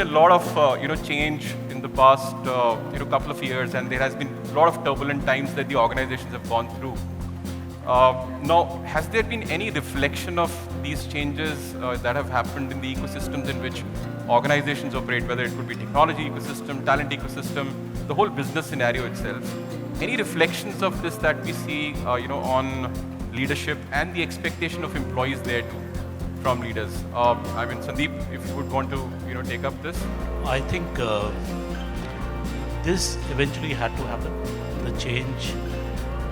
a lot of change in the past couple of years, and there has been a lot of turbulent times that the organizations have gone through. Now, has there been any reflection of these changes that have happened in the ecosystems in which organizations operate, whether it could be technology ecosystem, talent ecosystem, the whole business scenario itself? Any reflections of this that we see, on leadership and the expectation of employees there too, from leaders? Sandeep, if you would want to, take up this. I think this eventually had to happen. The change,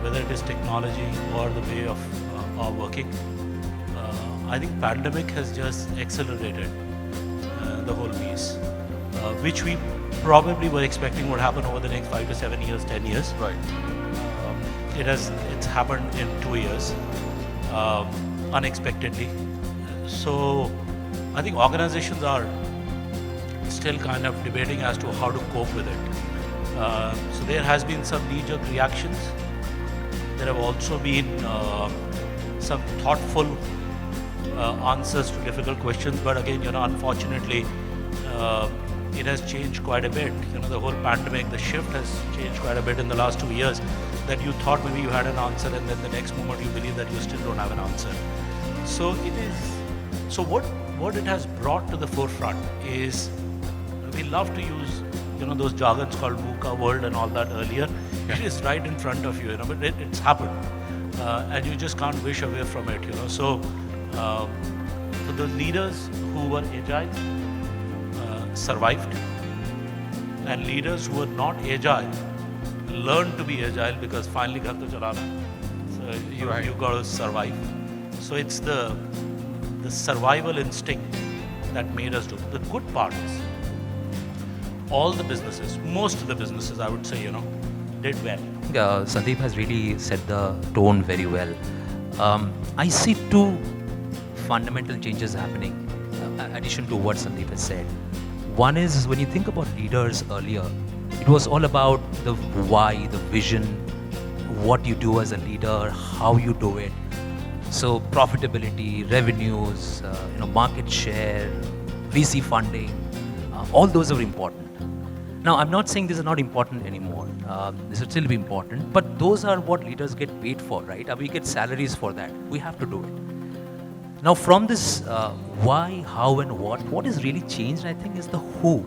whether it is technology or the way of our working. I think pandemic has just accelerated the whole piece, which we probably were expecting would happen over the next 5 to 7 years, 10 years. Right. It's happened in 2 years, unexpectedly. So I think organizations are still kind of debating as to how to cope with it. So there has been some knee-jerk reactions. There have also been some thoughtful answers to difficult questions, but again, unfortunately, it has changed quite a bit. The whole pandemic, the shift has changed quite a bit in the last 2 years, that you thought maybe you had an answer and then the next moment you believe that you still don't have an answer. So what it has brought to the forefront is, we love to use those jargons called VUCA world and all that earlier. It is right in front of you, but it's happened, and you just can't wish away from it. So for the leaders who were agile, survived, and leaders who were not agile learned to be agile, because finally ghar to chalana. So you got to survive. So it's the survival instinct that made us do. The good part is, all the businesses, most of the businesses, I would say, did well. Sandeep has really set the tone very well. I see two fundamental changes happening, addition to what Sandeep has said. One is, when you think about leaders earlier, it was all about the why, the vision, what you do as a leader, how you do it. So profitability, revenues, market share, VC funding, all those are important. Now, I'm not saying these are not important anymore. This will still be important, but those are what leaders get paid for, right? We get salaries for that. We have to do it. Now, from this why, how, and what is really changed, I think, is the who,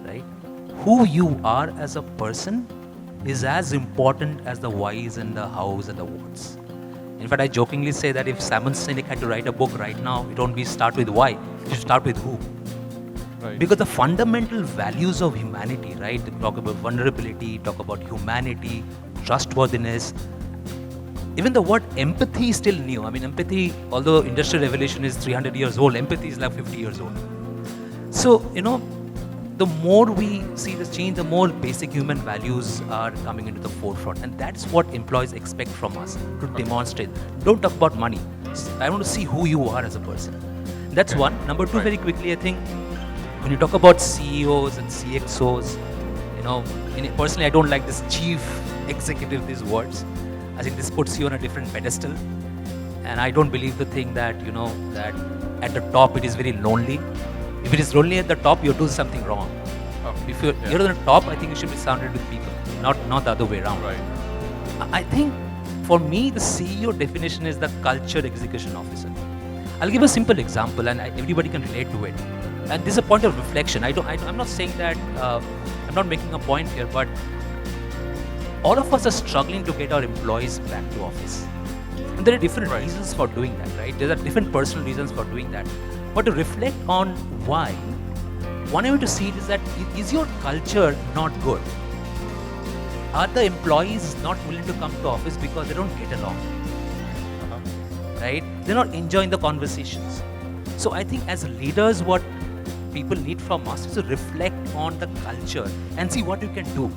right? Who you are as a person is as important as the whys and the hows and the whats. In fact, I jokingly say that if Simon Sinek had to write a book right now, it won't be start with why, it should start with who. Right. Because the fundamental values of humanity, right? They talk about vulnerability, talk about humanity, trustworthiness. Even the word empathy is still new. Empathy, although Industrial Revolution is 300 years old, empathy is like 50 years old. So, the more we see this change, the more basic human values are coming into the forefront. And that's what employees expect from us, to demonstrate. Don't talk about money. I want to see who you are as a person. That's one. Number two, very quickly, I think, when you talk about CEOs and CXOs, personally, I don't like this chief executive, these words. I think this puts you on a different pedestal. And I don't believe the thing that, that at the top it is very lonely. If it is lonely at the top, you're doing something wrong. If you're on the top, I think you should be surrounded with people, not the other way around. Right. I think, for me, the CEO definition is the culture execution officer. I'll give a simple example, and everybody can relate to it. And this is a point of reflection. I'm not saying that, I'm not making a point here, but all of us are struggling to get our employees back to office. And there are different reasons for doing that, right? There are different personal reasons for doing that. But to reflect on why, one way to see it is that, is your culture not good? Are the employees not willing to come to office because they don't get along? Right? They're not enjoying the conversations. So I think as leaders, what people need from us is to reflect on the culture and see what you can do.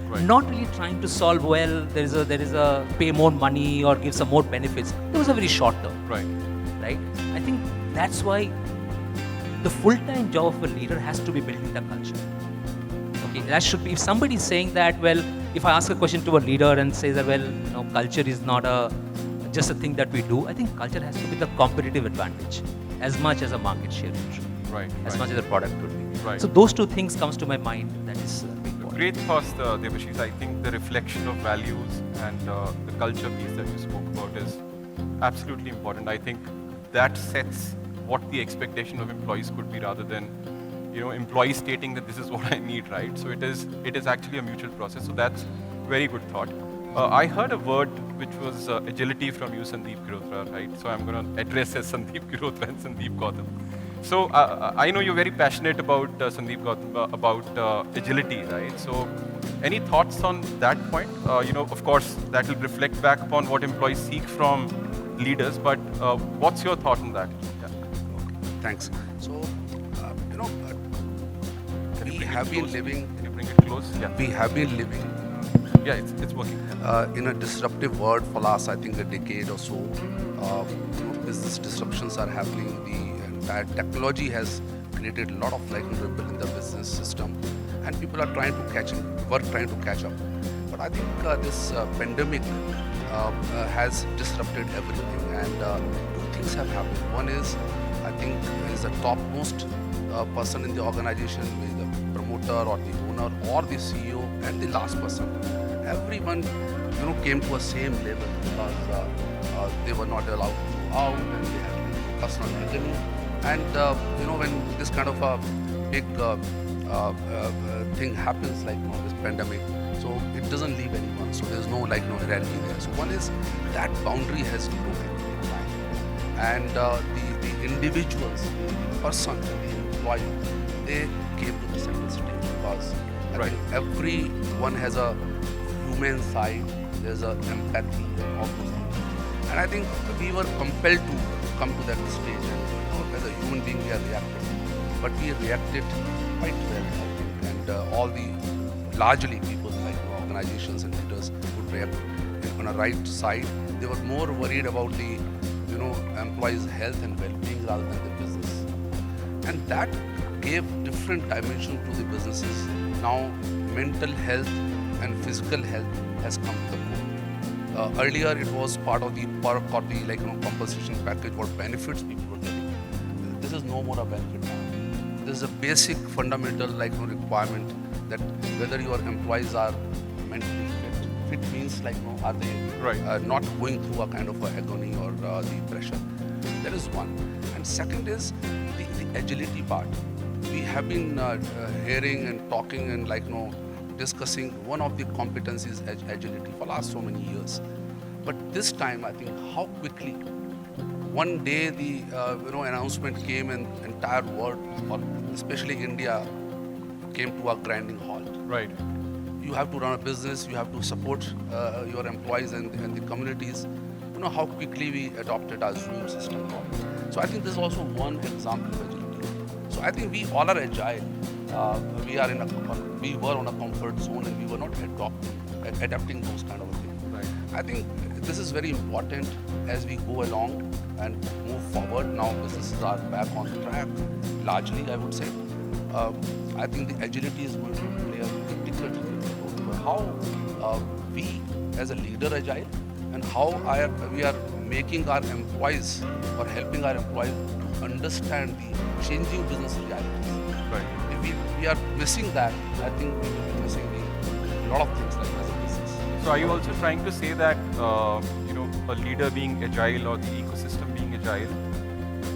Right. Not really trying to solve, there is a pay more money or give some more benefits. Those are very short term. Right. I think that's why the full-time job of a leader has to be building the culture. Okay, that should be, if somebody is saying that, if I ask a question to a leader and say that, culture is not just a thing that we do, I think culture has to be the competitive advantage as much as a market share. Right. As much as a product could be. Right. So those two things comes to my mind. That is important. Great thoughts, Devashish. I think the reflection of values and the culture piece that you spoke about is absolutely important. I think that sets what the expectation of employees could be rather than employees stating that this is what I need, right? So it is actually a mutual process. So that's very good thought. I heard a word which was agility from you, Sandeep Girotra, right? So I'm going to address as Sandeep Girotra and Sandeep Gautam. So I know you're very passionate about Sandeep Gautam, about agility, right? So any thoughts on that point? Of course, that will reflect back upon what employees seek from leaders, but what's your thought on that? Yeah. Thanks. So, Can you we bring have it been close? living. Can you bring it close? Yeah. We have been living Yeah, it's working. in a disruptive world for last, I think, a decade or so. Business disruptions are happening. The entire technology has created a lot of ripple in the business system, and people are trying to catch up. But I think this pandemic has disrupted everything, and two things have happened. One is, I think, is the topmost person in the organization, maybe the promoter or the owner or the CEO, and the last person. Everyone, came to a same level because they were not allowed to go out, and they had personal agony. And when this kind of a big thing happens, this pandemic, so it doesn't leave anyone. So there's no hierarchy there. So one is that boundary has broken in time, and the individuals, the person, the employee, they came to the center stage because I think everyone has a human side. There's a empathy and all those things. And I think we were compelled to come to that stage, and as a human being we are reactive, but we reacted quite well, I think, and all the largely people organizations and leaders would react on a right side. They were more worried about the employees' health and well-being rather than the business, and that gave different dimension to the businesses. Now mental health and physical health has come to the fore. Earlier it was part of the perk or the compensation package, what benefits people were getting. This is no more a benefit now. This is a basic fundamental requirement that whether your employees are mentally fit. Fit means are they not going through a kind of agony or the pressure. That is one. And second is the agility part. We have been hearing and talking and discussing one of the competencies agility for last so many years. But this time I think how quickly one day the announcement came and entire world, or especially India, came to a grinding halt. Right. You have to run a business, you have to support your employees and the communities. How quickly we adopted our Zoom system. So I think this is also one example of agility. So I think we all are agile. We were on a comfort zone and we were not adapting those kind of things. Right. I think this is very important as we go along and move forward. Now businesses are back on track, largely I would say. I think the agility is going to play a critical role. How we as a leader agile, and how we are making our employees or helping our employees to understand the changing business realities. Right. If we are missing that, I think we will be missing a lot of things as a business. So are you also trying to say that a leader being agile or the ecosystem being agile,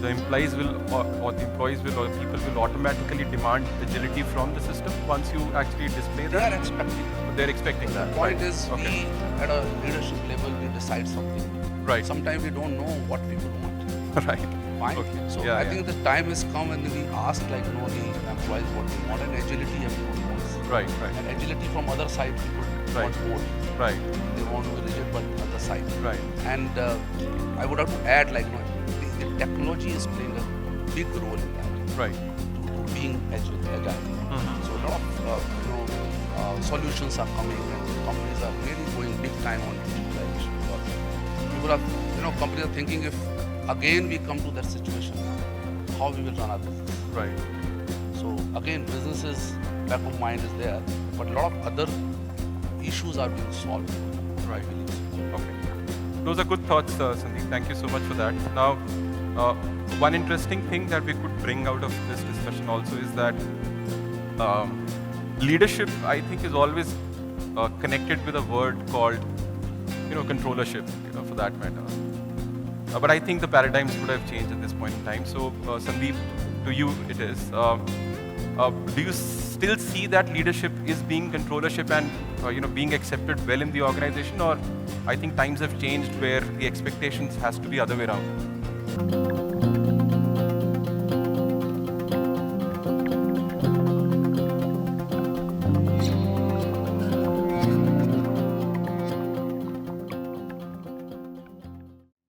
the employees will or the employees will or people will automatically demand agility from the system once you actually display They that? are expecting. They're expecting that. The point right. is, Okay. we at a leadership level we decide something. Right. Sometimes we don't know what people want. Right. Fine. Okay. So Yeah, I yeah. think the time has come and we ask the employees what they want, and agility everyone wants. Right. Right. And agility from other side people Right. want more. Right. They want to be rigid but other side. Right. And I would have to add the technology is playing a big role in that. Right. To being agile. Mhm. So a lot of solutions are coming, and companies are really going big time on digitalization. People are, companies are thinking if again we come to that situation, how we will run our business. Right. So again, businesses back of mind is there, but a lot of other issues are being solved. Right. Okay. Those are good thoughts, Sandeep. Thank you so much for that. Now, One interesting thing that we could bring out of this discussion also is that leadership, I think, is always connected with a word called, controllership, for that matter. But I think the paradigms would have changed at this point in time. So, Sandeep, to you it is. Do you still see that leadership is being controllership and being accepted well in the organization, or I think times have changed where the expectations has to be other way around?